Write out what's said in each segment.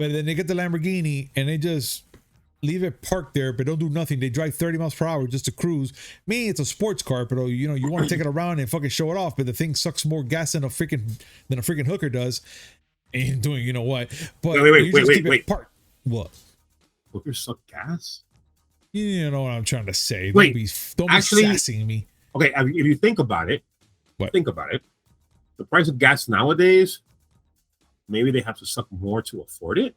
But then they get the Lamborghini and they just leave it parked there, but don't do nothing. They drive 30 miles per hour just to cruise. Me, it's a sports car, but you know, you want to take it around and fucking show it off, but the thing sucks more gas than a freaking hooker does. And doing, you know what? But wait. What? Hookers suck gas? You know what I'm trying to say. Wait, don't be sassing me. Okay, if you think about it, the price of gas nowadays, maybe they have to suck more to afford it.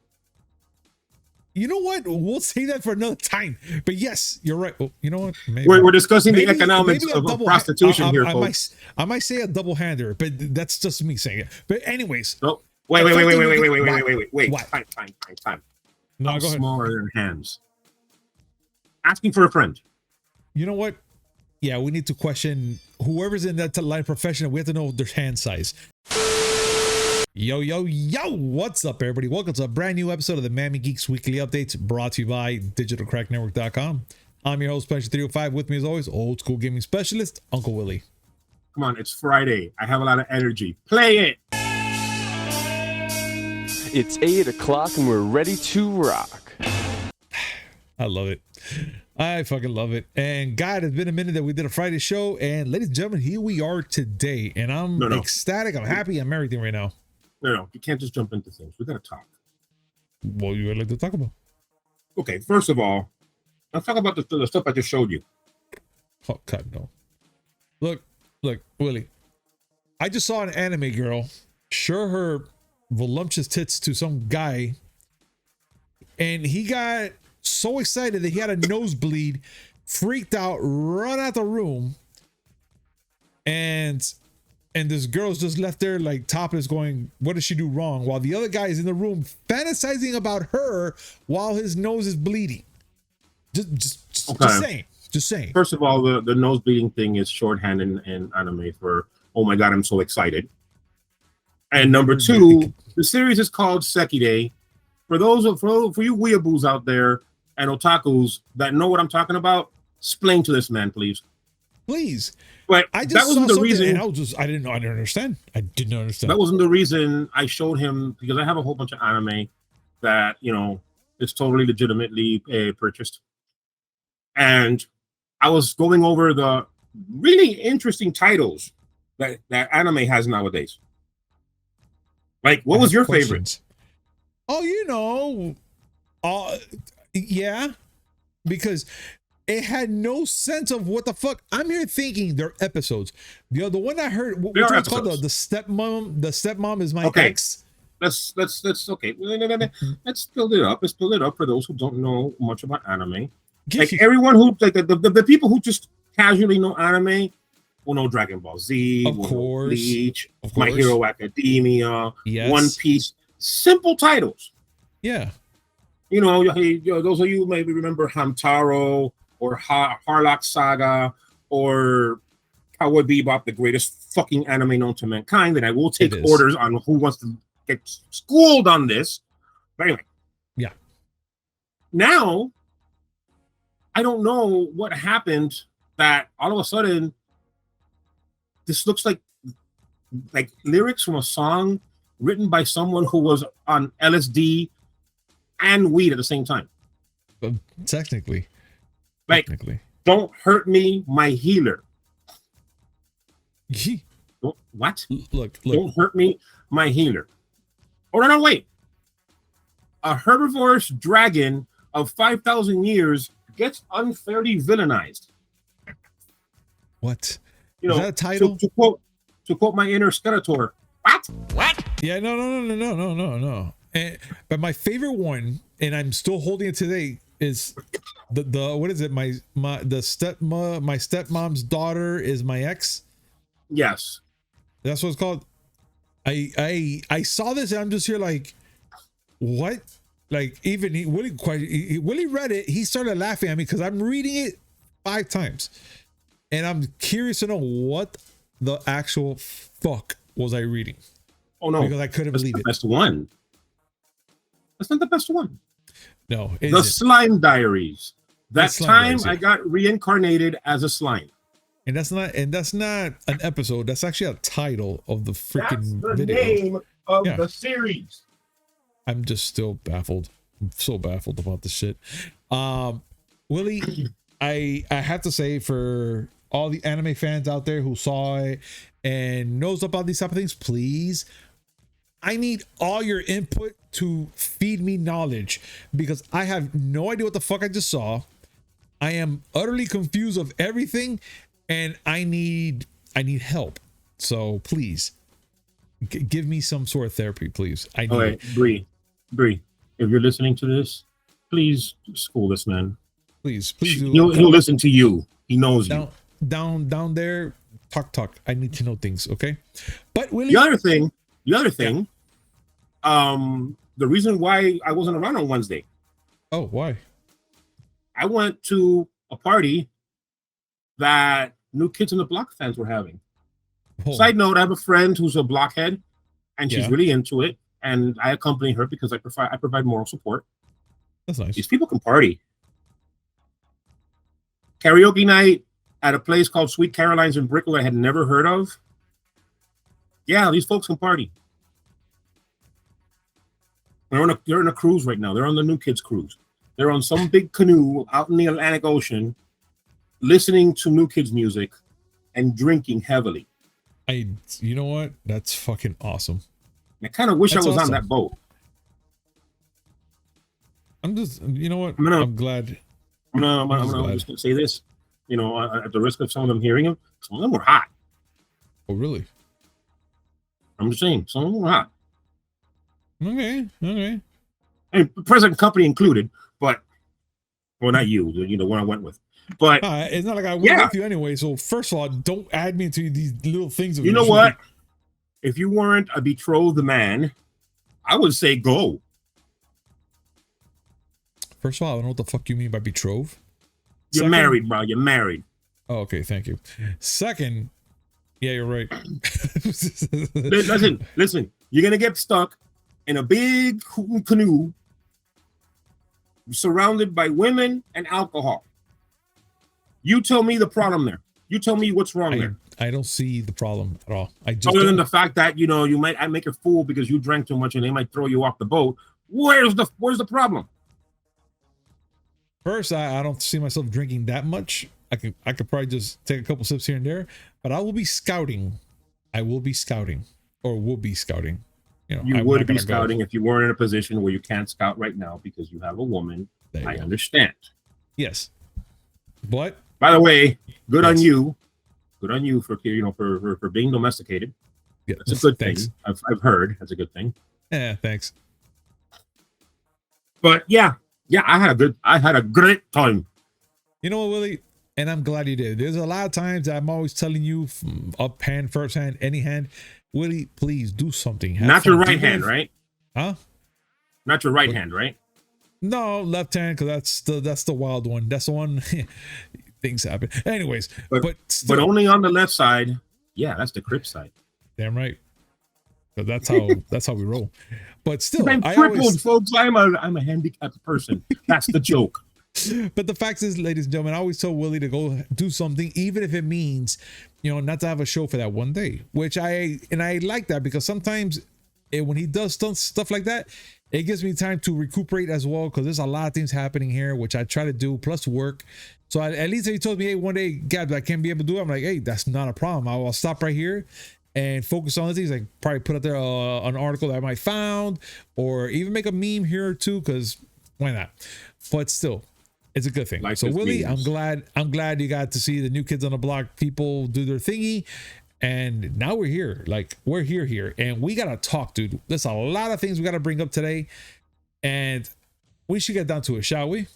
You know what? We'll say that for another time. But yes, you're right. Oh, you know what? Maybe, we're discussing the economics of prostitution here, folks. I might say a double hander, but that's just me saying it. But anyways. No, wait. Time. No, go ahead. Smaller than hands. Asking for a friend. You know what? Yeah, we need to question whoever's in that line of profession. We have to know their hand size. Yo, what's up, everybody? Welcome to a brand new episode of the Miami Geeks Weekly Updates, brought to you by digitalcracknetwork.com. I'm your host, Spencer305. With me, as always, old school gaming specialist, Uncle Willie. Come on, it's Friday. I have a lot of energy. Play it! It's 8 o'clock and we're ready to rock. I love it. I fucking love it. And God, it's been a minute that we did a Friday show. And ladies and gentlemen, here we are today. And I'm ecstatic. I'm happy. I'm everything right now. No, you can't just jump into things. We gotta talk. What you would like to talk about? Okay, first of all, let's talk about the stuff I just showed you. Oh, God, no. Look, Willie. I just saw an anime girl show her voluptuous tits to some guy, and he got so excited that he had a nosebleed, freaked out, run out the room, and this girl's just left there like topless going, what did she do wrong? While the other guy is in the room fantasizing about her while his nose is bleeding. Just saying. First of all, the nose bleeding thing is shorthand in anime for, oh my God, I'm so excited. And number two, the series is called Sekide. For you weeaboos out there and otakus that know what I'm talking about, explain to this man, please. Please. But I just that wasn't the reason. And I didn't understand. I didn't understand. That wasn't the reason I showed him, because I have a whole bunch of anime that, you know, it's totally legitimately purchased. And I was going over the really interesting titles that anime has nowadays. Like, what was your favorite? Oh, yeah, because it had no sense of what the fuck. I'm here thinking they're episodes. The one I heard, which one's called the stepmom. The stepmom is my ex. Let's okay. Let's build it up. Let's build it up for those who don't know much about anime. Like everyone who like the people who just casually know anime will know Dragon Ball Z, of course, Bleach, My Hero Academia, One Piece. Simple titles. Yeah. You know, those of you maybe remember Hamtaro or Harlock Saga or Cowboy Bebop, the greatest fucking anime known to mankind. And I will take orders on who wants to get schooled on this. But anyway. Yeah. Now, I don't know what happened that all of a sudden this looks like lyrics from a song written by someone who was on LSD and weed at the same time. Technically. Don't hurt me, my healer. What? Look. Don't hurt me, my healer. Oh, no, wait. A herbivorous dragon of 5,000 years gets unfairly villainized. What? You know, is that a title? To quote my inner Skeletor. What? Yeah, no. But my favorite one, and I'm still holding it today, is the what is it? My stepmom's daughter is my ex. Yes, that's what it's called. I saw this and I'm just here like, what? Like even Willie read it. He started laughing at me because I'm reading it 5 times, and I'm curious to know what the actual fuck was I reading. Oh no, because I couldn't believe it. Best one. That's not the best one. No, the Slime Diaries. That time I got reincarnated as a slime. And that's not an episode. That's actually a title of the freaking video. That's the name of the series. I'm just still baffled. I'm so baffled about this shit. Willie, I have to say, for all the anime fans out there who saw it and knows about these type of things, please, I need all your input to feed me knowledge, because I have no idea what the fuck I just saw. I am utterly confused of everything, and I need help. So please give me some sort of therapy, please. I need Okay, Bree, if you're listening to this, please school this man. please do. He'll listen to you. He knows you. Down there, talk. I need to know things, okay? But Willie, The other thing, the reason why I wasn't around on Wednesday, oh, why? I went to a party that New Kids on the Block fans were having. Oh, Side note, I have a friend who's a blockhead, and she's Yeah. really into it, and I accompany her because I provide moral support. that's nice. These people can party. Karaoke night at a place called Sweet Caroline's in Brickell I had never heard of. Yeah, these folks can party. They're in a cruise right now. They're on the New Kids cruise. They're on some big canoe out in the Atlantic Ocean, listening to New Kids music and drinking heavily. You know what? That's fucking awesome. I kind of wish That's I was awesome. on that boat. I'm just, you know what? I'm I'm glad. I'm just gonna glad. just say this, at the risk of some of them hearing them, some of them were hot. Oh, really? I'm just saying, some of them were hot, Okay. and present company included. But, well, not you, the one I went with. But It's not like I went Yeah. with you anyway. So first of all, don't add me into these little things. you know what? If you weren't a betrothed man, I would say go. First of all, I don't know what the fuck you mean by betrothed. You're Second- married, bro. You're married. Oh, okay, thank you. Second, yeah, you're right. Listen. You're gonna get stuck in a big canoe, surrounded by women and alcohol. You tell me the problem there. You tell me what's wrong there. I don't see the problem at all. I just Other than don't- the fact that you might make a fool because you drank too much and they might throw you off the boat. Where's the problem? First, I don't see myself drinking that much. I could probably just take a couple sips here and there, but I will be scouting. I will be scouting, or will be scouting. You I'm would not be gonna go. scouting if you weren't in a position where you can't scout right now because you have a woman. There you I go. understand. Yes, but By the way, good on Yes. you. Good on you for for being domesticated. yeah, That's a good thanks. thing. I've heard that's a good thing. Yeah, thanks. But yeah, I had a great time. You know what, Willie? And I'm glad you did. There's a lot of times that I'm always telling you from up hand, first hand, any hand, Willie, please do something. Have Not your fun. right Even hand, if- right? Huh? Not your right hand, right? No, left hand, because that's the wild one. That's the one. Things happen. Anyways, but But still, only on the left side. Yeah, that's the crip side. damn right. 'Cause that's how we roll. But still, I'm I crippled, always. folks. I'm a handicapped person. That's the joke. But the fact is, ladies and gentlemen, I always tell Willie to go do something, even if it means, not to have a show for that one day. Which I like that, because sometimes when he does stuff like that, it gives me time to recuperate as well, because there's a lot of things happening here, which I try to do, plus work. So at least if he told me, hey, one day, Gab, I can't be able to do it, I'm like, hey, that's not a problem. I'll stop right here and focus on the things. Like probably put out there an article that I might found, or even make a meme here or two, because why not? But still, it's a good thing. Life So is Willie, memes. I'm glad you got to see the New Kids on the Block people do their thingy. And now we're here. Like, we're here. And we gotta talk, dude. There's a lot of things we gotta bring up today. And we should get down to it, shall we?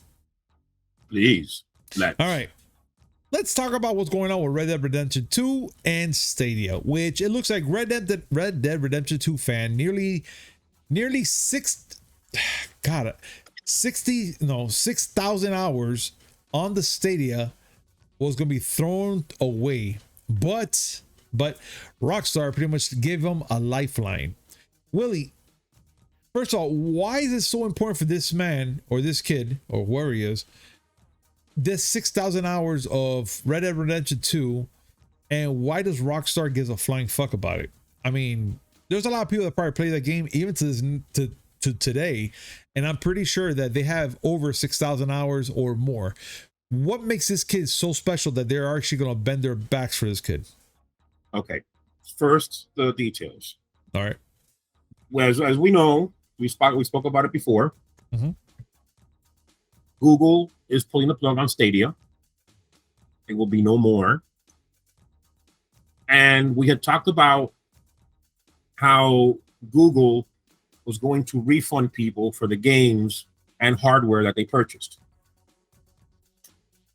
Please. Let's. All right. Let's talk about what's going on with Red Dead Redemption 2 and Stadia, which it looks like Red Dead Redemption 2 fan nearly 6,000 hours on the Stadia was going to be thrown away. But Rockstar pretty much gave them a lifeline. Willie, first of all, why is it so important for this man or this kid or whoever he is, this 6,000 hours of Red Dead Redemption 2, and why does Rockstar give a flying fuck about it? I mean, there's a lot of people that probably play that game even to to today, and I'm pretty sure that they have over 6,000 hours or more. What makes this kid so special that they're actually going to bend their backs for this kid? Okay, first the details. All right. As we know, we spoke about it before. Mhm. Google is pulling the plug on Stadia. It will be no more. And we had talked about how Google was going to refund people for the games and hardware that they purchased.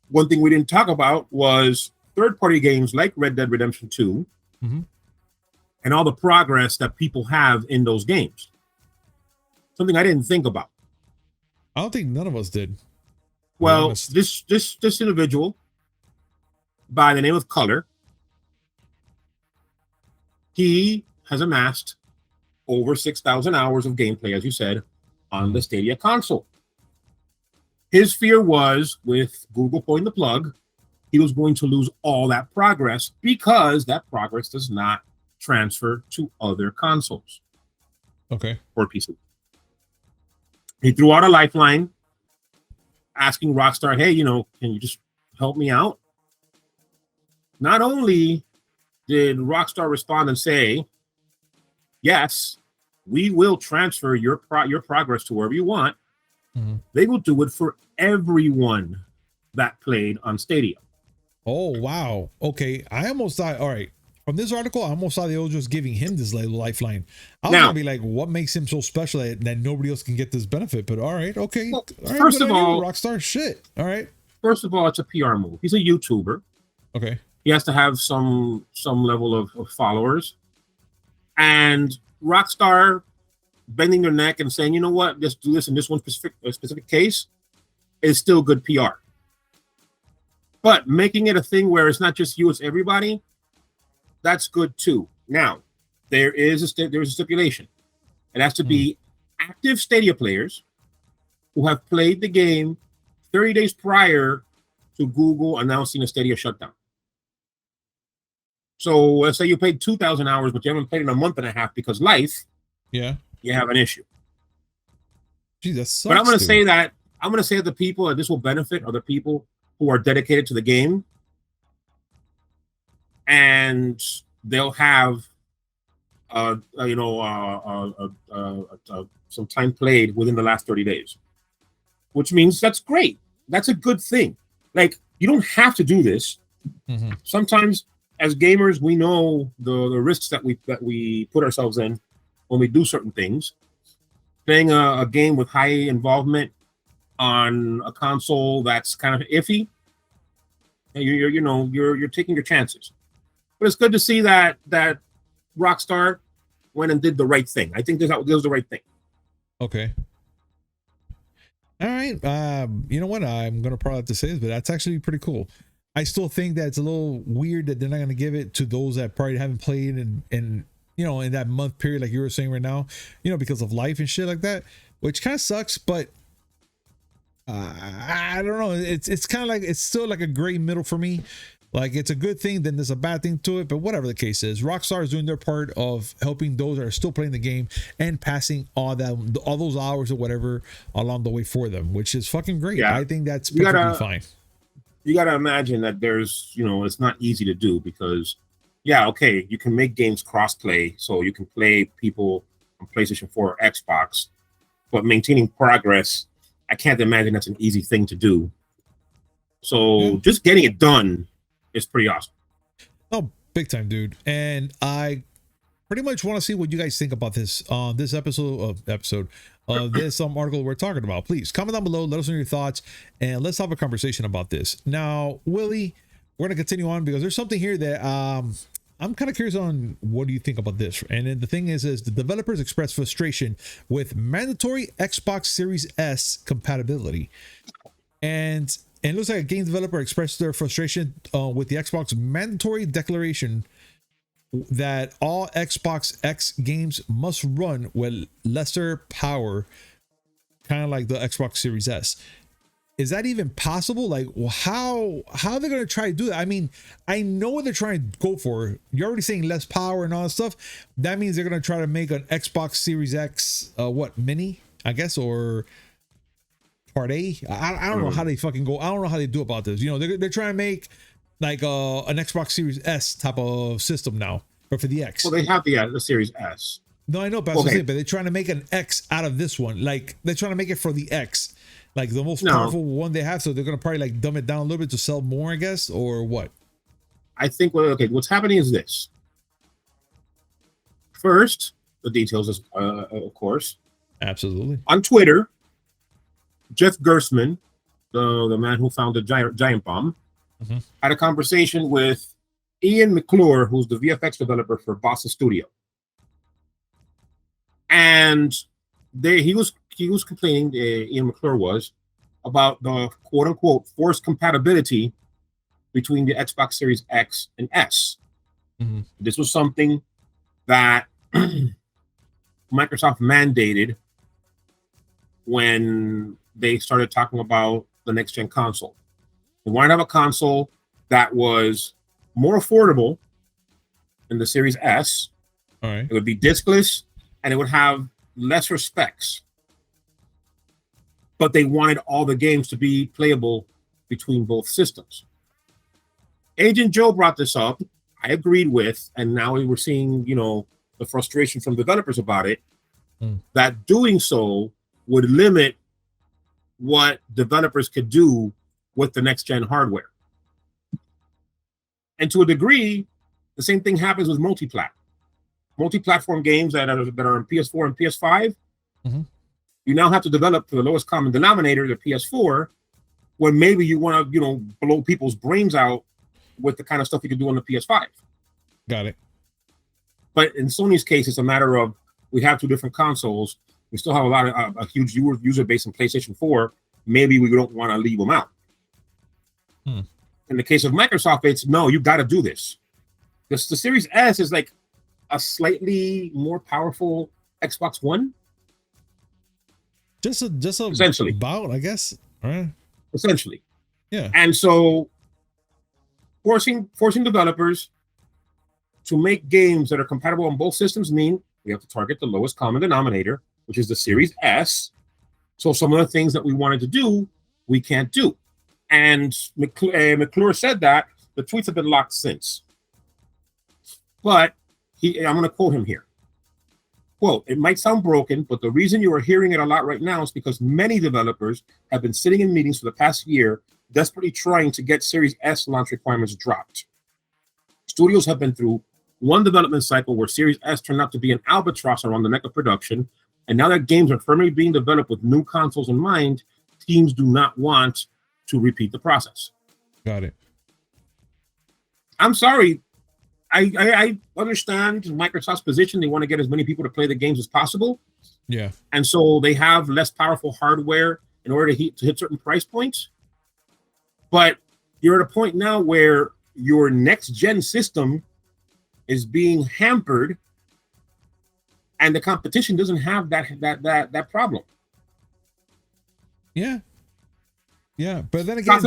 One thing we didn't talk about was third-party games like Red Dead Redemption 2 and all the progress that people have in those games. Something I didn't think about. I don't think none of us did. Well, this individual by the name of Color, he has amassed over 6,000 hours of gameplay, as you said, on the Stadia console. His fear was, with Google pulling the plug, he was going to lose all that progress because that progress does not transfer to other consoles. Okay. Or PC. He threw out a lifeline asking Rockstar, hey, can you just help me out? Not only did Rockstar respond and say, yes, we will transfer your progress to wherever you want, they will do it for everyone that played on Stadia. Oh, wow. Okay. I almost thought, all right, from this article, I almost thought they were just giving him this lifeline. I was going to be like, what makes him so special that nobody else can get this benefit? But all right, okay. Well, all right, first of all, Rockstar shit. All right. First of all, it's a PR move. He's a YouTuber. Okay. He has to have some level of followers. And Rockstar bending their neck and saying, you know what, let's do this in this one specific case is still good PR. But making it a thing where it's not just you, it's everybody, that's good too. Now, there is a stipulation. It has to be active Stadia players who have played the game 30 days prior to Google announcing a Stadia shutdown. So let's say you played 2,000 hours, but you haven't played in a month and a half because life. Yeah. You have an issue. Gee, that sucks, but I'm going to say that the people that this will benefit are the people who are dedicated to the game, and they'll have some time played within the last 30 days, which means that's great. That's a good thing. Like, you don't have to do this. Sometimes as gamers, we know the risks that we put ourselves in when we do certain things. Playing a game with high involvement on a console that's kind of iffy, you're taking your chances. But it's good to see that Rockstar went and did the right thing. I think this was the right thing. Okay. All right. You know what? I'm gonna probably have to say this, but that's actually pretty cool. I still think that it's a little weird that they're not gonna give it to those that probably haven't played in that month period, like you were saying right now, because of life and shit like that, which kind of sucks. But I don't know. It's kind of like, it's still like a gray middle for me. Like, it's a good thing, then there's a bad thing to it. But whatever the case is, Rockstar is doing their part of helping those that are still playing the game and passing all those hours or whatever along the way for them, which is fucking great. Yeah. I think that's perfectly fine. You got to imagine that there's, it's not easy to do because, yeah, okay, you can make games cross-play, so you can play people on PlayStation 4 or Xbox, but maintaining progress, I can't imagine that's an easy thing to do. So just getting it done is pretty awesome. Oh, big time, dude. And I pretty much want to see what you guys think about this episode of this article we're talking about. Please comment down below, let us know your thoughts, and let's have a conversation about this. Now, Willie, we're going to continue on because there's something here that I'm kind of curious on. What do you think about this? And then the thing is the developers express frustration with mandatory Xbox Series S compatibility. And it looks like a game developer expressed their frustration with the Xbox mandatory declaration that all Xbox X games must run with lesser power, kind of like the Xbox Series S. is that even possible? Like, well, how are they going to try to do that? I mean, I know what they're trying to go for. You're already saying less power and all that stuff. That means they're going to try to make an Xbox Series X, mini, I guess, or Part A. I don't know how they fucking go. I don't know how they do about this. You know, they're trying to make like an Xbox Series S type of system now, but for the X. Well, they have the Series S. No, I know, but but they're trying to make an X out of this one. Like, they're trying to make it for the X, like the most powerful one they have. So they're gonna probably like dumb it down a little bit to sell more, I guess, or what? I think what's happening is this. First, the details is of course. Absolutely. On Twitter, Jeff Gerstmann, the man who founded Giant Bomb, had a conversation with Ian McClure, who's the VFX developer for Boston Studio. And he was complaining, Ian McClure was, about the quote unquote forced compatibility between the Xbox Series X and S. This was something that Microsoft mandated when they started talking about the next gen console. They wanted to have a console that was more affordable than the Series S. All right. It would be diskless and it would have lesser specs. But they wanted all the games to be playable between both systems. Agent Joe brought this up. I agreed with, and now we were seeing, the frustration from developers about it, that doing so would limit what developers could do with the next gen hardware. And to a degree, the same thing happens with multi-platform games that are on PS4 and PS5. You now have to develop to the lowest common denominator, the PS4, when maybe you want to, blow people's brains out with the kind of stuff you can do on the PS5. Got it. But in Sony's case, it's a matter of we have two different consoles. We still have a huge user base in PlayStation 4. Maybe we don't want to leave them out. In the case of Microsoft, it's no, you got to do this. The Series S is like a slightly more powerful Xbox One. Just essentially about, I guess. All right. Essentially. Yeah. And so forcing developers to make games that are compatible on both systems mean we have to target the lowest common denominator, which is the Series S. So some of the things that we wanted to do, we can't do. And McClure said that the tweets have been locked since. But I'm going to quote him here. Quote, "It might sound broken, but the reason you are hearing it a lot right now is because many developers have been sitting in meetings for the past year, desperately trying to get Series S launch requirements dropped. Studios have been through one development cycle where Series S turned out to be an albatross around the neck of production, and now that games are firmly being developed with new consoles in mind, teams do not want to repeat the process." Got it. I'm sorry. I understand Microsoft's position. They want to get as many people to play the games as possible. Yeah. And so they have less powerful hardware in order to hit certain price points. But you're at a point now where your next gen system is being hampered and the competition doesn't have that problem. Yeah. Yeah, but then again,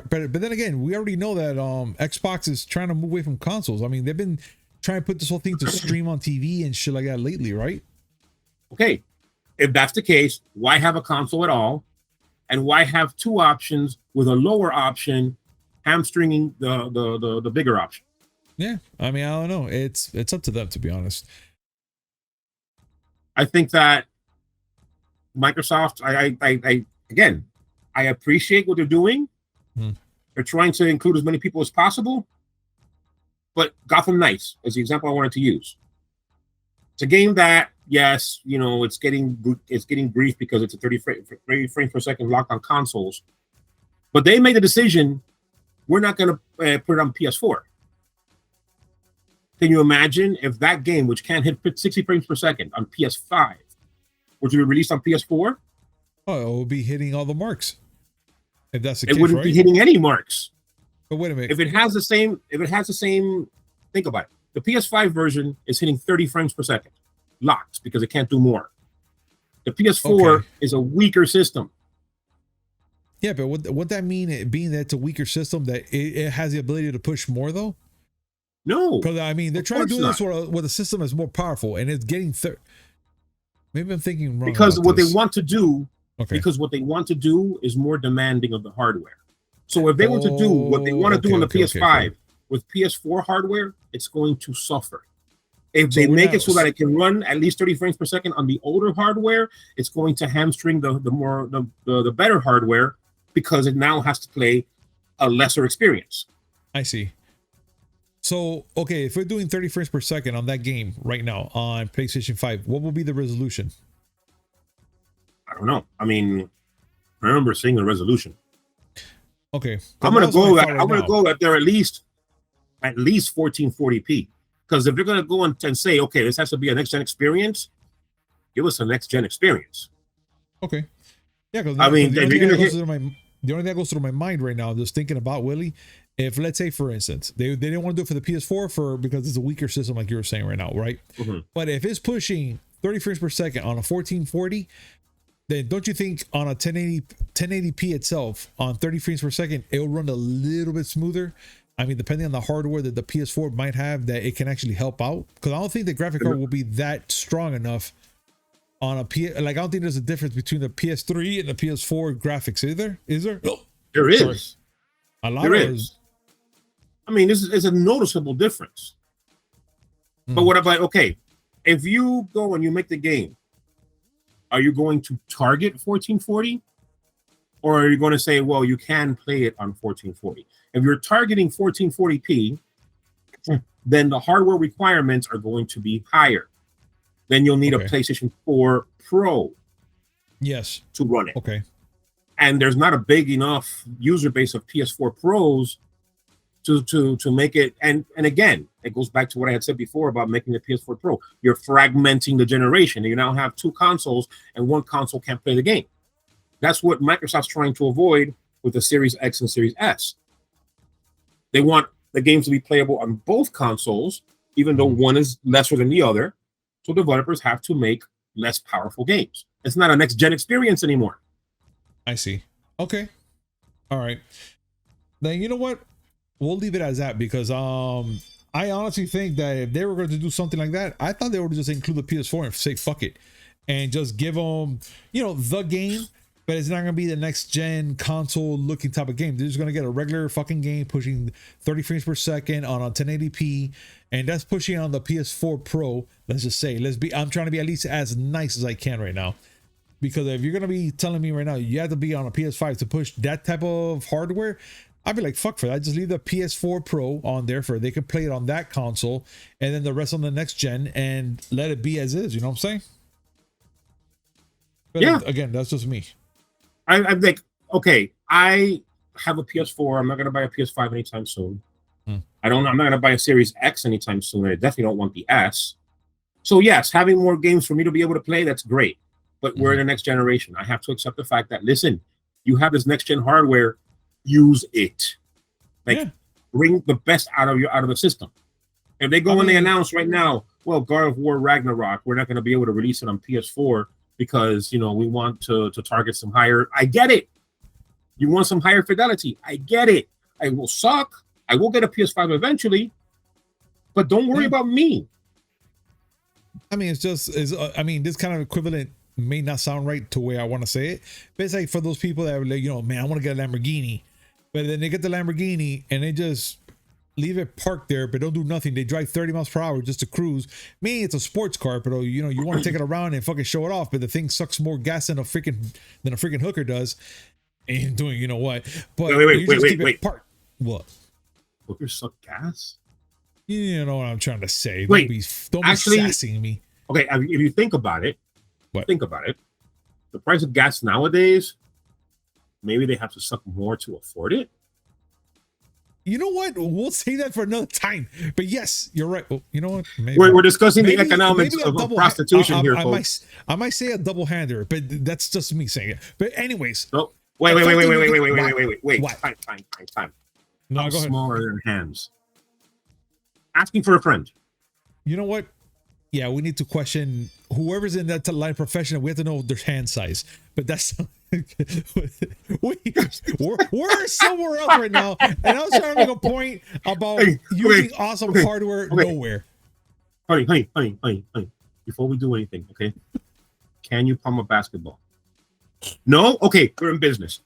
but then again, we already know that Xbox is trying to move away from consoles. I mean, they've been trying to put this whole thing to stream on TV and shit like that lately, right? Okay, if that's the case, why have a console at all, and why have two options with a lower option hamstringing the bigger option? Yeah, I mean, I don't know. It's up to them, to be honest. I think that Microsoft, I appreciate what they're doing. They're trying to include as many people as possible. But Gotham Knights is the example I wanted to use. It's a game that, yes, it's getting grief because it's a 30 frames per second locked on consoles. But they made a decision, we're not going to put it on PS4. Can you imagine if that game, which can't hit 60 frames per second on PS5, were to be released on PS4? Oh, it will be hitting all the marks. If that's the case, it wouldn't be right? hitting any marks. But wait a minute. If it has the same, think about it. The PS5 version is hitting 30 frames per second, locked, because it can't do more. The PS4 is a weaker system. Yeah, but would that mean it being that it's a weaker system that it has the ability to push more though? No, Because I mean, they're of trying to course do this not. with a system that's more powerful, and it's getting maybe I'm thinking wrong Because about what this. they want to do, Okay. is more demanding of the hardware. So if they were to do what they want to do on the PS5 with PS4 hardware, it's going to suffer. If So they we're make it not. so that it can run at least 30 frames per second on the older hardware, it's going to hamstring the better hardware because it now has to play a lesser experience. I see. So okay, if we're doing 30 frames per second on that game right now on PlayStation 5, what will be the resolution? I don't know. I mean, I remember seeing the resolution. Okay, I'm gonna go that they're at least 1440p. Because if they're gonna go and say, okay, this has to be a next gen experience, give us a next gen experience. Okay. Yeah, because I mean, the only thing that goes through my mind right now, just thinking about Willie, if let's say for instance they didn't want to do it for the PS4 because it's a weaker system like you were saying right now, right? Mm-hmm. But if it's pushing 30 frames per second on a 1440, then don't you think on a 1080p itself on 30 frames per second it'll run a little bit smoother? I mean, depending on the hardware that the PS4 might have, that it can actually help out. Because I don't think the graphic card will be that strong enough on a like I don't think there's a difference between the PS3 and the PS4 graphics. Is there? Oh, there is. sorry. A lot there of is. I mean, this is a noticeable difference. But what about, okay, if you go and you make the game, are you going to target 1440? Or are you going to say, well, you can play it on 1440? If you're targeting 1440p, then the hardware requirements are going to be higher. Then you'll need a PlayStation 4 Pro yes to run it. Okay. And there's not a big enough user base of PS4 Pros to make it. And again, it goes back to what I had said before about making the PS4 Pro. You're fragmenting the generation. You now have two consoles, and one console can't play the game. That's what Microsoft's trying to avoid with the Series X and Series S. They want the games to be playable on both consoles, even though one is lesser than the other. So developers have to make less powerful games. It's not a next-gen experience anymore. I see. Okay. All right. Then you know what? We'll leave it as that because I honestly think that if they were going to do something like that, I thought they would just include the PS4 and say fuck it and just give them, the game, but it's not going to be the next gen console looking type of game. They're just going to get a regular fucking game pushing 30 frames per second on a 1080p, and that's pushing on the PS4 Pro. Let's just say, I'm trying to be at least as nice as I can right now. Because if you're going to be telling me right now, you have to be on a PS5 to push that type of hardware, I'd be like, fuck for that. Just leave the PS4 Pro on there they can play it on that console and then the rest on the next gen and let it be as is. You know what I'm saying? But yeah. Again, that's just me. I'm like, okay, I have a PS4. I'm not going to buy a PS5 anytime soon. I'm not going to buy a Series X anytime soon. I definitely don't want the S. So yes, having more games for me to be able to play, that's great. But we're in the next generation. I have to accept the fact that, listen, you have this next gen hardware, use it. Bring the best out of the system. If they go and they announce right now, well, God of War Ragnarok, we're not going to be able to release it on PS4 because we want to target some higher. I get it. You want some higher fidelity. I get it. I will suck. I will get a PS5 eventually, but don't worry about me. I mean, this kind of equivalent may not sound right to the way I want to say it, but it's like for those people that are like, man, I want to get a Lamborghini, but then they get the Lamborghini and they just leave it parked there, but don't do nothing. They drive 30 miles per hour just to cruise. Meaning it's a sports car, but you want to take it around and fucking show it off, but the thing sucks more gas than a freaking hooker does. And doing, what? But wait. Parked. What? Hookers suck gas? You know what I'm trying to say. Wait, don't be sassing me. Okay, if you think about it, the price of gas nowadays, maybe they have to suck more to afford it. You know what? We'll say that for another time. But yes, you're right. Well, you know what? Maybe, we're discussing the economics of prostitution here, folks. I might say a double hander, but that's just me saying it. But anyways. Oh, wait. What? Time. No, go ahead. Small are their hands? Asking for a friend. You know what? Yeah, we need to question whoever's in that line profession. We have to know their hand size. But that's we're somewhere else right now, and I was trying to make a point about using awesome hardware nowhere. Honey. Before we do anything, okay? Can you palm a basketball? No? Okay, we're in business.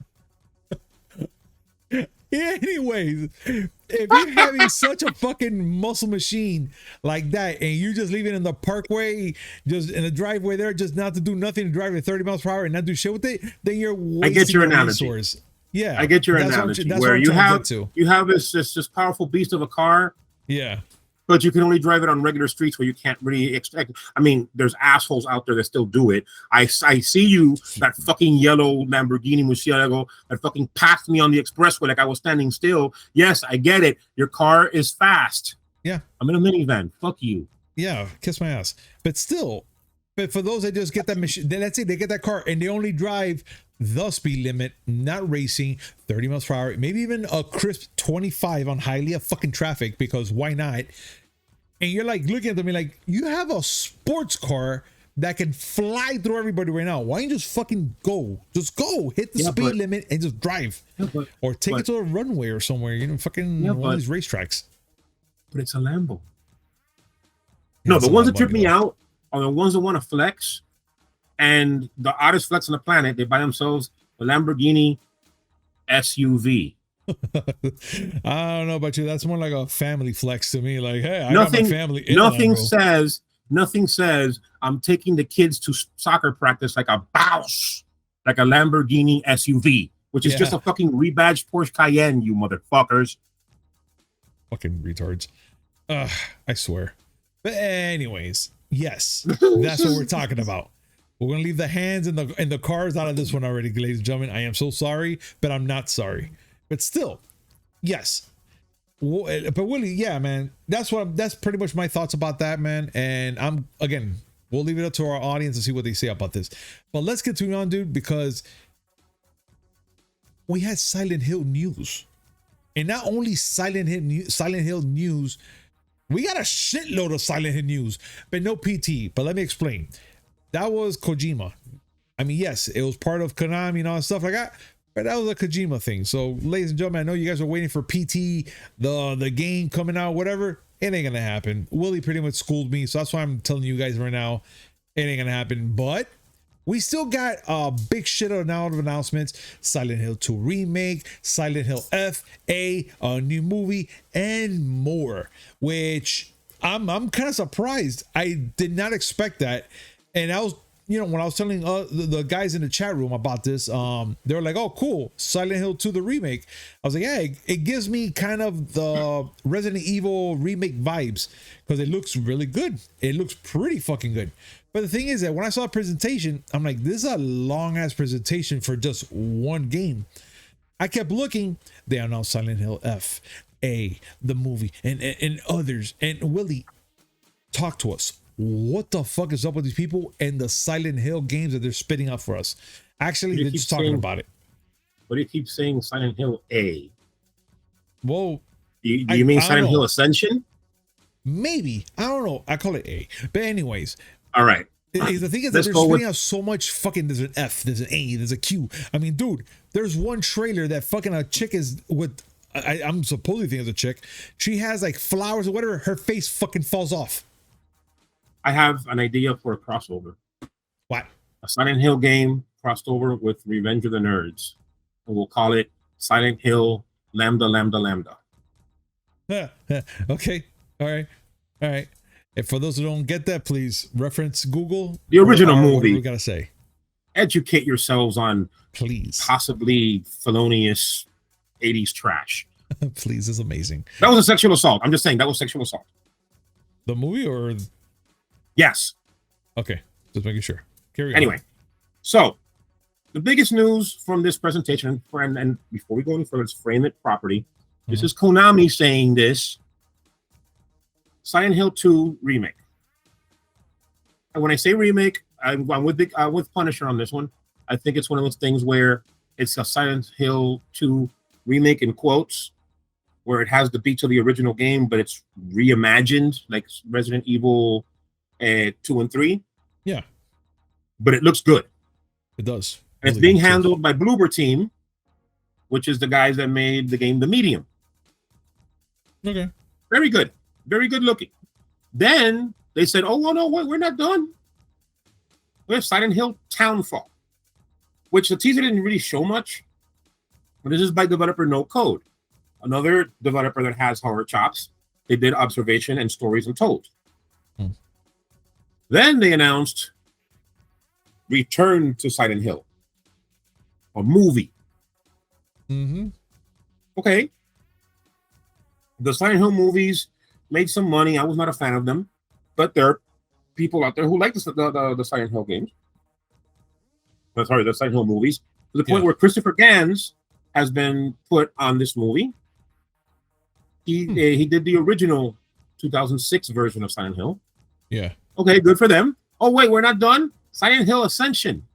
Anyways, if you're having such a fucking muscle machine like that, and you just leave it in the parkway, just in the driveway there, just not to do nothing, to drive at 30 miles per hour and not do shit with it, then you're wasting I get your analogy. resource. Yeah, I get your that's analogy. that's where what you have this powerful beast of a car. Yeah. But you can only drive it on regular streets where you can't really expect. I mean, there's assholes out there that still do it. I see you, that fucking yellow Lamborghini Murcielago that fucking passed me on the expressway like I was standing still. Yes, I get it. Your car is fast. Yeah. I'm in a minivan. Fuck you. Yeah, kiss my ass. But still, for those that just get that machine, then let's say they get that car and they only drive the speed limit, not racing, 30 miles per hour, maybe even a crisp 25 on highly of fucking traffic, because why not? And you're like looking at them and like, you have a sports car that can fly through everybody right now. Why don't you just fucking go? Just go, hit the speed limit and just drive. Or take it to a runway or somewhere, fucking one of these racetracks. But it's a Lambo. No, the ones that trip me out are the ones that want to flex, and the oddest flex on the planet, they buy themselves a Lamborghini SUV. I don't know about you. That's more like a family flex to me. Like, hey, I got my family. Nothing says I'm taking the kids to soccer practice like a Bouse, like a Lamborghini SUV, which is just a fucking rebadged Porsche Cayenne, you motherfuckers. Fucking retards. I swear. But anyways, yes, that's what we're talking about. We're gonna leave the hands and the cars out of this one already, ladies and gentlemen. I am so sorry, but I'm not sorry. But still, yes. But Willie, yeah, man, that's pretty much my thoughts about that, man. And we'll leave it up to our audience to see what they say about this. But let's continue on, dude, because we had Silent Hill news, and not only Silent Hill news. We got a shitload of Silent Hill news, but no PT. But let me explain. That was Kojima. I mean, yes, it was part of Konami and all that stuff like that, but that was a Kojima thing. So, ladies and gentlemen, I know you guys are waiting for PT, the game coming out, whatever. It ain't gonna happen. Willie pretty much schooled me, so that's why I'm telling you guys right now, it ain't gonna happen. But we still got a big shit of announcements. Silent Hill 2 Remake, Silent Hill FA, a new movie, and more. Which I'm kind of surprised. I did not expect that. And I was, when I was telling the guys in the chat room about this, they were like, "Oh, cool, Silent Hill 2 the remake." I was like, "Yeah, it gives me kind of the Resident Evil remake vibes because it looks really good. It looks pretty fucking good." But the thing is that when I saw a presentation, I'm like, this is a long ass presentation for just one game. I kept looking. They announced Silent Hill FA, the movie, and others. And Willie, talk to us. What the fuck is up with these people and the Silent Hill games that they're spitting out for us? Actually, they're just talking about it. What do you keep saying Silent Hill A? Well, do you mean Silent Hill Ascension? Maybe. I don't know. I call it A. But anyways. All right. The thing is that they're spitting out so much fucking, there's an F, there's an A, there's a Q. I mean, dude, there's one trailer that fucking a chick is with, I'm supposedly thinking it's a chick. She has like flowers or whatever. Her face fucking falls off. I have an idea for a crossover. What? A Silent Hill game crossed over with Revenge of the Nerds. And we'll call it Silent Hill Lambda Lambda Lambda. Okay. All right. And for those who don't get that, please reference Google. The original movie. What we gotta say? Educate yourselves on please possibly felonious 80s trash. Please, it's amazing. That was a sexual assault. I'm just saying that was sexual assault. The movie or yes. Okay, just making sure. Carry on. Anyway, so the biggest news from this presentation, and before we go any further, let's frame it properly. This is Konami saying this. Silent Hill 2 remake. And when I say remake, I'm with Punisher on this one. I think it's one of those things where it's a Silent Hill 2 remake in quotes, where it has the beats of the original game, but it's reimagined like Resident Evil 2 and 3. Yeah. But it looks good. It does. And it's being handled by Bloober Team, which is the guys that made the game The Medium. Okay. Very good. Very good looking. Then they said, oh, well, no, we're not done. We have Silent Hill Townfall, which the teaser didn't really show much. But this is by developer No Code, another developer that has horror chops. They did Observation and Stories Untold. Then they announced Return to Silent Hill, a movie. Okay. The Silent Hill movies made some money. I was not a fan of them, but there are people out there who like the Silent Hill games. Sorry, the Silent Hill movies, to the point where Christopher Gans has been put on this movie. He did the original 2006 version of Silent Hill. Yeah. Okay, good for them. Oh, wait, we're not done? Silent Hill Ascension.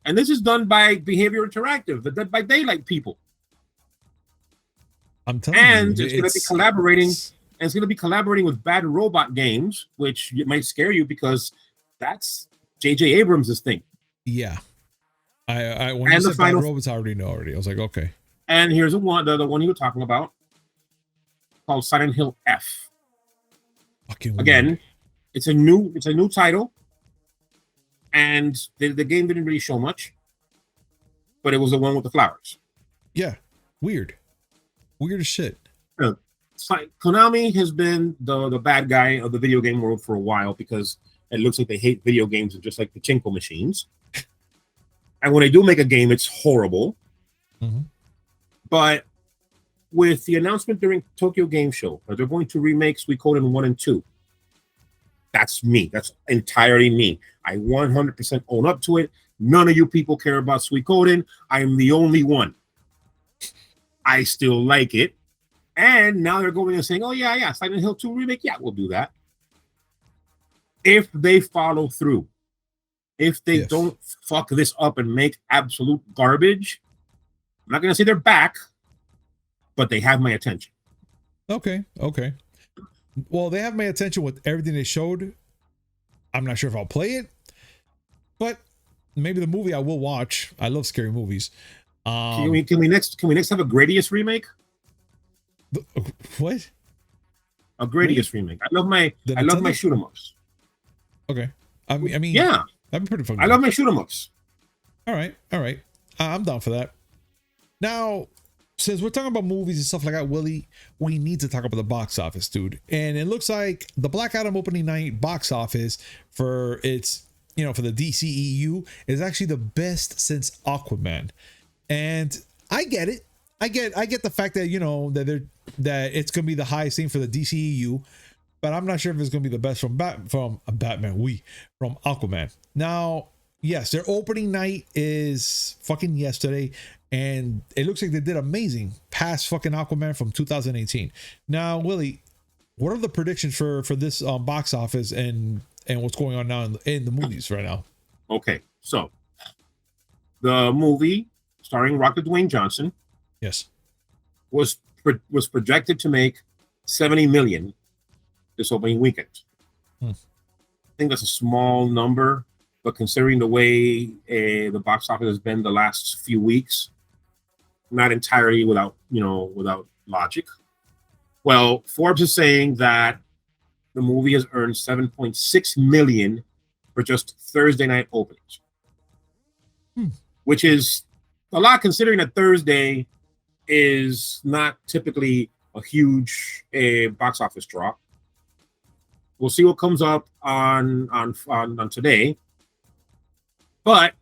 And this is done by Behavior Interactive, the Dead by Daylight people. I'm telling you. And it's going to be collaborating. And it's going to be collaborating with Bad Robot Games, which might scare you because that's J.J. Abrams' thing. Yeah. When you said Bad Robots, I already know already. I was like, okay. And here's the one you were talking about, called Silent Hill F. Again, weird. It's a new title, and the game didn't really show much, but it was the one with the flowers. Yeah, weird as shit. Konami has been the bad guy of the video game world for a while because it looks like they hate video games and just like pachinko machines. And when they do make a game, it's horrible. But with the announcement during Tokyo Game Show that they're going to remake Suikoden 1 and 2, that's me. That's entirely me. I 100% own up to it. None of you people care about Suikoden. I'm the only one. I still like it. And now they're going and saying, oh, yeah, Silent Hill 2 remake. Yeah, we'll do that. If they follow through. If they don't fuck this up and make absolute garbage, I'm not going to say they're back, but they have my attention. Okay. Well, they have my attention with everything they showed. I'm not sure if I'll play it, but maybe the movie I will watch. I love scary movies. Can we next have a Gradius remake? What? A Gradius remake. I love my shoot 'em ups. Okay. I mean, yeah, that'd be pretty fun. I love my shoot 'em ups. All right. I'm down for that. Now, since we're talking about movies and stuff like that, Willie, we need to talk about the box office, dude. And it looks like the Black Adam opening night box office for its, for the DCEU is actually the best since Aquaman. And I get it. I get the fact that that it's gonna be the highest thing for the DCEU, but I'm not sure if it's gonna be the best from Aquaman. Now, yes, their opening night is fucking yesterday, and it looks like they did amazing past fucking Aquaman from 2018. Now, Willie, what are the predictions for this box office and what's going on now in the movies right now? Okay, so the movie starring Rocket Dwayne Johnson, yes, was projected to make $70 million this opening weekend. I think that's a small number, but considering the way the box office has been the last few weeks, not entirely without logic. Well, Forbes is saying that the movie has earned $7.6 million for just Thursday night openings, which is a lot considering that Thursday is not typically a huge box office draw. We'll see what comes up on today. But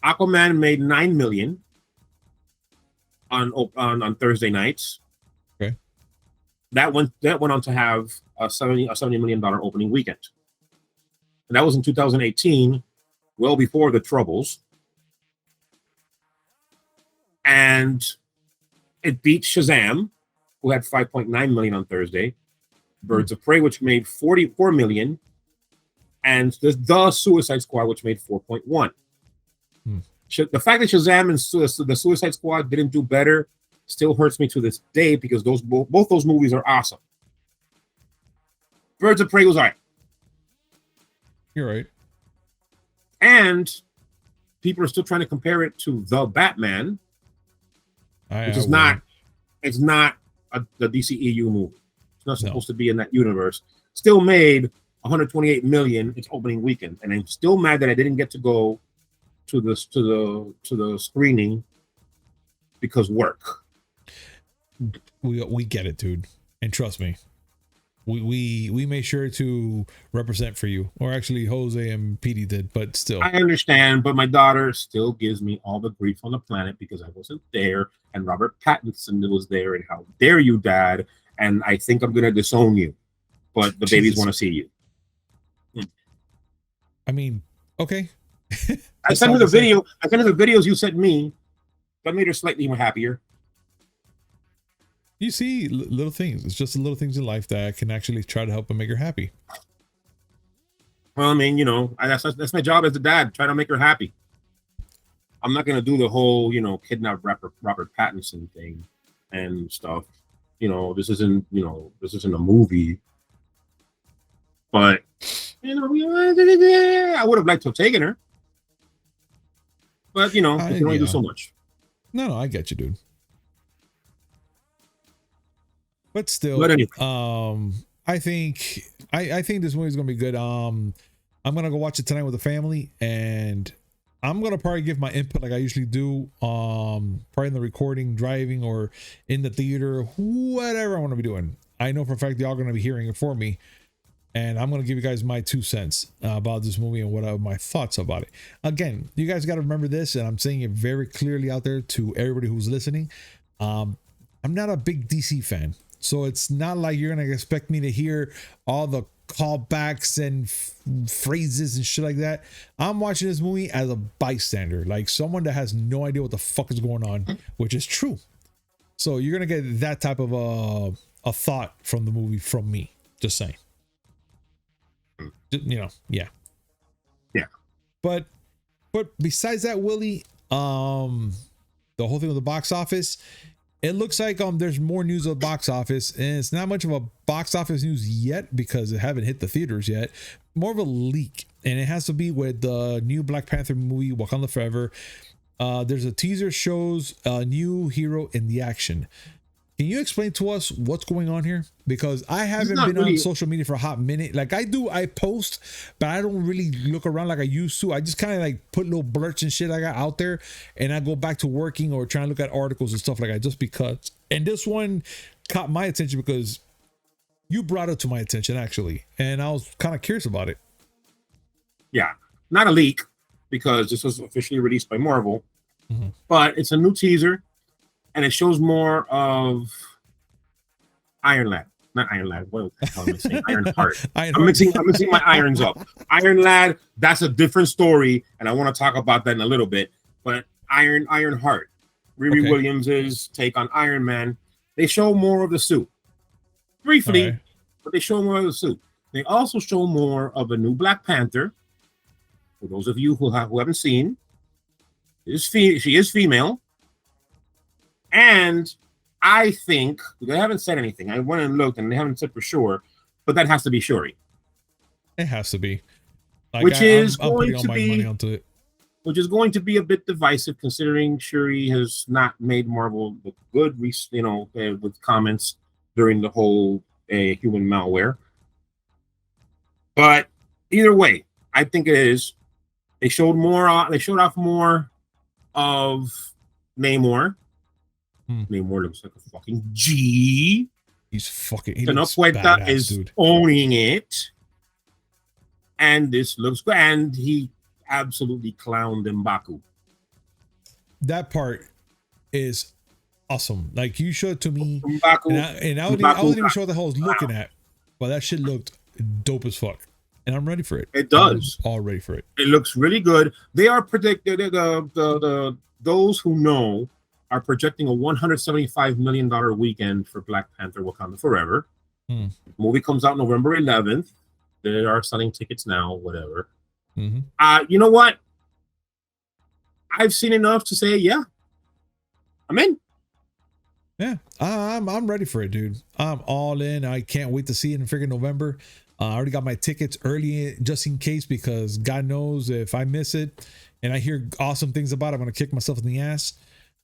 Aquaman made $9 million on Thursday nights. Okay. That went on to have a $70 million opening weekend. And that was in 2018, well before the Troubles. And it beat Shazam, who had $5.9 million on Thursday, Birds of Prey, which made $44 million, and the Suicide Squad, which made 4.1. The fact that Shazam and the Suicide Squad didn't do better still hurts me to this day because both those movies are awesome. Birds of Prey was all right. You're right. And people are still trying to compare it to the Batman, which is wouldn't. it's not the DCEU movie. It's not supposed to be in that universe. Still made 128 million its opening weekend, and I'm still mad that I didn't get to go to the screening because work. We get it, dude, and trust me, we made sure to represent for you, or actually Jose and Petey did, but still. I understand, but my daughter still gives me all the grief on the planet because I wasn't there, and Robert Pattinson was there, and how dare you, Dad? And I think I'm gonna disown you, but the babies want to see you. I mean, okay. I sent her the video. I sent her the videos you sent me. That made her slightly more happier. You see little things. It's just the little things in life that can actually try to help and make her happy. Well, I mean, that's my job as a dad, try to make her happy. I'm not going to do the whole, kidnap Robert Pattinson thing and stuff. This isn't a movie. But, I would have liked to have taken her. But, you can only do so much. No, I get you, dude. But still, I think this movie is gonna be good. I'm gonna go watch it tonight with the family, and I'm gonna probably give my input like I usually do. Probably in the recording, driving, or in the theater, whatever I want to be doing. I know for a fact y'all gonna be hearing it for me, and I'm gonna give you guys my 2 cents about this movie and what are my thoughts about it. Again, you guys got to remember this, and I'm saying it very clearly out there to everybody who's listening. I'm not a big DC fan. So it's not like you're going to expect me to hear all the callbacks and phrases and shit like that. I'm watching this movie as a bystander, like someone that has no idea what the fuck is going on, which is true. So you're going to get that type of a thought from the movie from me. Just saying. Yeah. Yeah. But besides that, Willie, the whole thing with the box office, it looks like there's more news of the box office, and it's not much of a box office news yet because it haven't hit the theaters yet. More of a leak, and it has to be with the new Black Panther movie, Wakanda Forever. There's a teaser shows a new hero in the action. Can you explain to us what's going on here? Because I haven't been on social media for a hot minute. Like I post, but I don't really look around like I used to. I just kind of like put little blurts and shit I got out there, and I go back to working or trying to look at articles and stuff like that just because. And this one caught my attention because you brought it to my attention actually, and I was kind of curious about it. Yeah, not a leak because this was officially released by Marvel, but it's a new teaser. And it shows more of Iron Lad. Not Iron Lad. What the hell am I saying? Iron Heart. I'm mixing my irons up. Iron Lad, that's a different story, and I want to talk about that in a little bit. But Iron Heart. Riri Williams' take on Iron Man. They show more of the suit. Briefly, but they show more of the suit. They also show more of a new Black Panther. For those of you who haven't seen, she is female. And I think they haven't said anything. I went and looked, and they haven't said for sure, but that has to be Shuri. It has to be. Like, which is I'm going putting all to my be money onto it. Which is going to be a bit divisive, considering Shuri has not made Marvel look good, with comments during the whole human malware. But either way, I think it is. They showed more. They showed off more of Namor. Namor looks like a fucking G. He's fucking. He Tenochtitlan is dude. Owning it, and this looks good. And he absolutely clowned M'Baku. That part is awesome. Like you showed to me, M'Baku, and I wasn't even sure what the hell I was looking at, but that shit looked dope as fuck, and I'm ready for it. It does. I'm all ready for it. It looks really good. They are predicted. Those who know are projecting a $175 million weekend for Black Panther: Wakanda Forever. The movie comes out November 11th. They are selling tickets now, whatever. You know what? I've seen enough to say, yeah, I'm in. Yeah, I'm ready for it, dude. I'm all in. I can't wait to see it in freaking November. I already got my tickets early just in case, because God knows if I miss it and I hear awesome things about it, I'm gonna kick myself in the ass.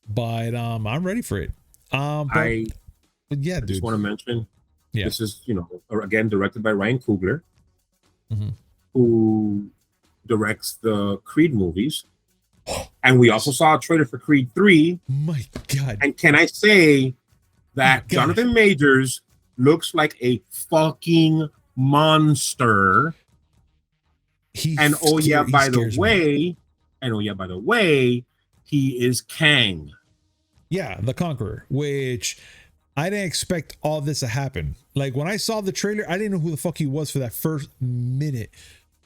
But I'm ready for it. But yeah, I dude. just want to mention, Yeah. this is, again, directed by Ryan Coogler, Mhm. who directs the Creed movies. And we also saw a trailer for Creed 3. My God. And can I say that God. Jonathan Majors looks like a fucking monster? And oh yeah, by the way, he is Kang. Yeah, the Conqueror, which I didn't expect all this to happen. Like when I saw the trailer, I didn't know who the fuck he was for that first minute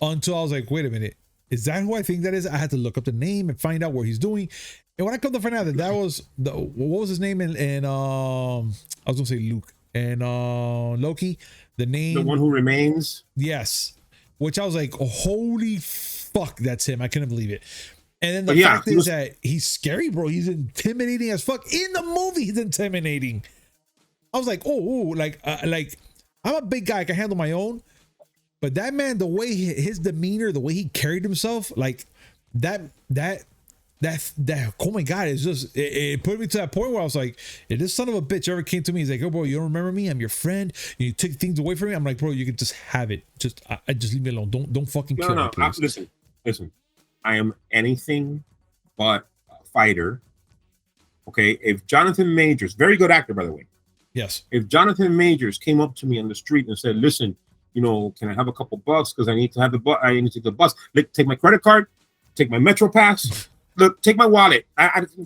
until I was like, wait a minute, is that who I think that is? I had to look up the name and find out what he's doing. And when I come to find out that was what was his name in I was gonna say Luke and Loki, the one who remains. Yes, which I was like, oh, holy fuck, that's him. I couldn't believe it. And then the fact is that he's scary, bro. He's intimidating as fuck. In the movie, he's intimidating. I was like, like I'm a big guy. I can handle my own. But that man, the way his demeanor, the way he carried himself, like that, oh my God, it's just, it put me to that point where I was like, if this son of a bitch ever came to me, he's like, oh, bro, you don't remember me? I'm your friend. You take things away from me. I'm like, bro, you can just have it. Just leave me alone. Don't fucking kill me, please. Listen. I am anything but a fighter. Okay, if Jonathan Majors, very good actor, by the way. Yes. If Jonathan Majors came up to me on the street and said, listen, can I have a couple bucks because I need to have I need to take the bus. Take my credit card, take my Metro Pass. Look, take my wallet.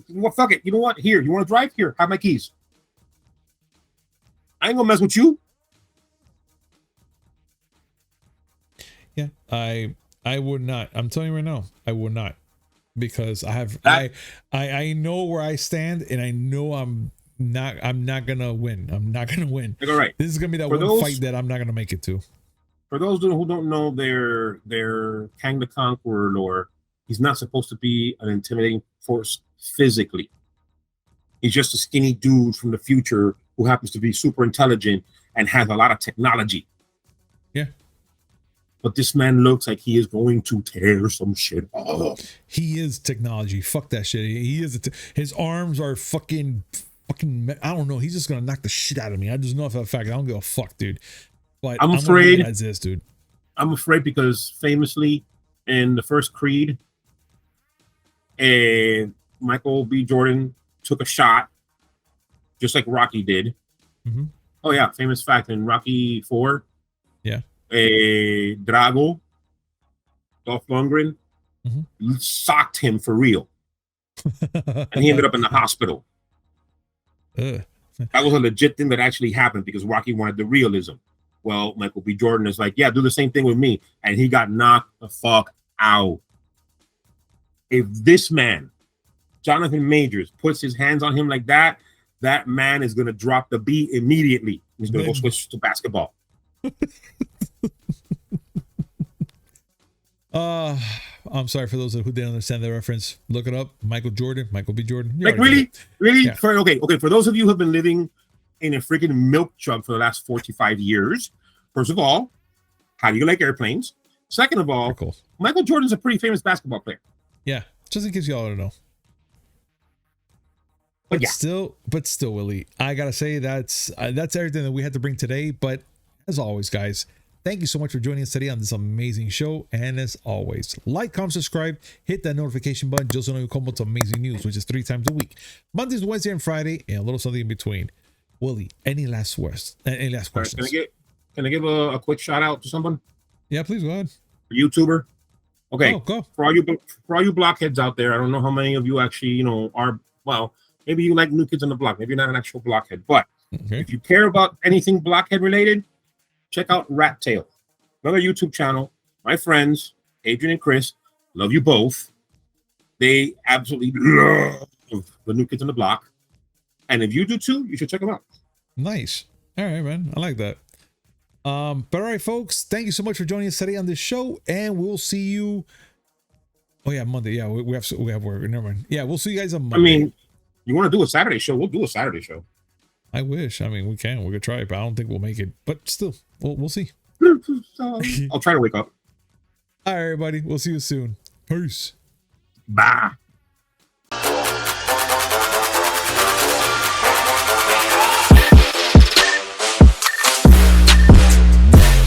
Well, fuck it. You know what? Here, you want to drive? Here, have my keys. I ain't gonna mess with you. Yeah, I would not. I'm telling you right now, I would not, because I know where I stand, and I know I'm not gonna win. I'm not gonna win. All right. This is gonna be that one fight that I'm not gonna make it to. For those who don't know their Kang the Conqueror lore, he's not supposed to be an intimidating force physically. He's just a skinny dude from the future who happens to be super intelligent and has a lot of technology. Yeah. But this man looks like he is going to tear some shit off. He is technology. Fuck that shit. He is. His arms are fucking. I don't know. He's just gonna knock the shit out of me. I just know for a fact. I don't give a fuck, dude. But I'm afraid. As this, dude. I'm afraid because famously in the first Creed, Michael B. Jordan took a shot, just like Rocky did. Mm-hmm. Oh yeah, famous fact in Rocky 4. Yeah. Drago, Dolph Lundgren, socked him for real, and he ended up in the hospital. That was a legit thing that actually happened because Rocky wanted the realism. Well, Michael B. Jordan is like, yeah, do the same thing with me, and he got knocked the fuck out. If this man, Jonathan Majors, puts his hands on him like that, that man is gonna drop the beat immediately. He's gonna go switch to basketball. I'm sorry for those who didn't understand the reference. Look it up. Michael B. Jordan. Like really? Yeah. For those of you who have been living in a freaking milk jug for the last 45 years, first of all, how do you like airplanes? Second of all, cool. Michael Jordan's a pretty famous basketball player. Yeah, just in case y'all don't know. But still, Willie, I gotta say that's everything that we had to bring today. But as always, guys, thank you so much for joining us today on this amazing show. And as always, like, comment, subscribe, hit that notification button just so you know you come with amazing news, which is 3 times a week, Mondays, Wednesday, and Friday, and a little something in between. Willie, any last words? Any last questions? Can I give a quick shout out to someone? Yeah, please go ahead. YouTuber. Okay, go. For all you blockheads out there, I don't know how many of you actually are. Well, maybe you like New Kids on the Block. Maybe you're not an actual blockhead, but if you care about anything blockhead related, check out Rat Tail, another YouTube channel. My friends, Adrian and Chris, love you both. They absolutely love the New Kids on the Block. And if you do too, you should check them out. Nice. All right, man. I like that. But all right, folks, thank you so much for joining us today on this show. And we'll see you. Oh, yeah, Monday. Yeah, we have work. Never mind. Yeah, we'll see you guys on Monday. I mean, you want to do a Saturday show? We'll do a Saturday show. I wish. I mean, we could try it, but I don't think we'll make it. But still, we'll see. I'll try to wake up. All right, everybody. We'll see you soon. Peace. Bye.